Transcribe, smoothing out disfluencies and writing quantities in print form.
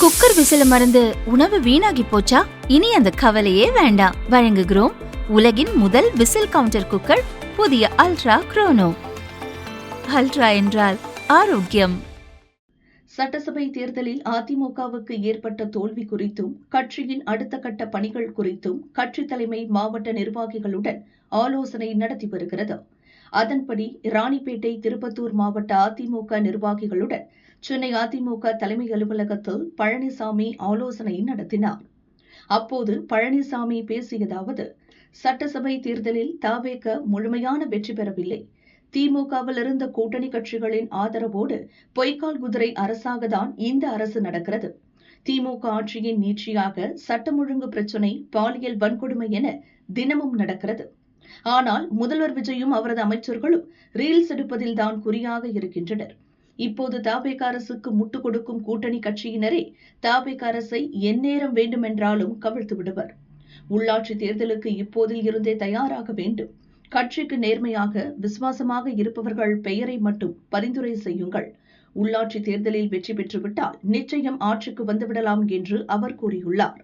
Cooker விசில மறந்து உணவு வீணாகி போச்சா? இனி அந்த கவலையே வேண்டாம். வழங்குகிறோம் உலகின் முதல் விசில் கவுண்டர் குக்கர், புதிய அல்ட்ரா குரோனோ. அல்ட்ரா என்றால் ஆரோக்கியம். சட்டசபை தேர்தலில் அதிமுகவுக்கு ஏற்பட்ட தோல்வி குறித்தும் கட்சியின் அடுத்த கட்ட பணிகள் குறித்தும் கட்சித் தலைமை மாவட்ட நிர்வாகிகளுடன் ஆலோசனை நடத்தி வருகிறது. அதன்படி ராணிப்பேட்டை, திருப்பத்தூர் மாவட்ட அதிமுக நிர்வாகிகளுடன் சென்னை அதிமுக தலைமை அலுவலகத்தில் பழனிசாமி ஆலோசனை நடத்தினார். அப்போது பழனிசாமி பேசியதாவது: சட்டசபை தேர்தலில் தவேக முழுமையான வெற்றி பெறவில்லை. திமுகவில் இருந்த கூட்டணி கட்சிகளின் ஆதரவோடு பொய்க்கால் குதிரை அரசாகத்தான் இந்த அரசு நடக்கிறது. திமுக ஆட்சியின் நீட்சியாக சட்டம் ஒழுங்கு பிரச்சினை, பாலியல் வன்கொடுமை என தினமும் நடக்கிறது. ஆனால் முதல்வர் விஜயும் அவரது அமைச்சர்களும் ரீல்ஸ் எடுப்பதில்தான் குறியாக இருக்கின்றனர். இப்போது தவேக அரசுக்கு முட்டுக் கொடுக்கும் கூட்டணி கட்சியினரே தவேக அரசை எந்நேரம் வேண்டுமென்றாலும் கவிழ்த்து விடுவர். உள்ளாட்சி தேர்தலுக்கு இப்போதில் இருந்தே தயாராக வேண்டும். கட்சிக்கு நேர்மையாக, விசுவாசமாக இருப்பவர்கள் பெயரை மட்டும் பரிந்துரை செய்யுங்கள். உள்ளாட்சி தேர்தலில் வெற்றி பெற்றுவிட்டால் நிச்சயம் ஆட்சிக்கு வந்துவிடலாம் என்று அவர் கூறியுள்ளார்.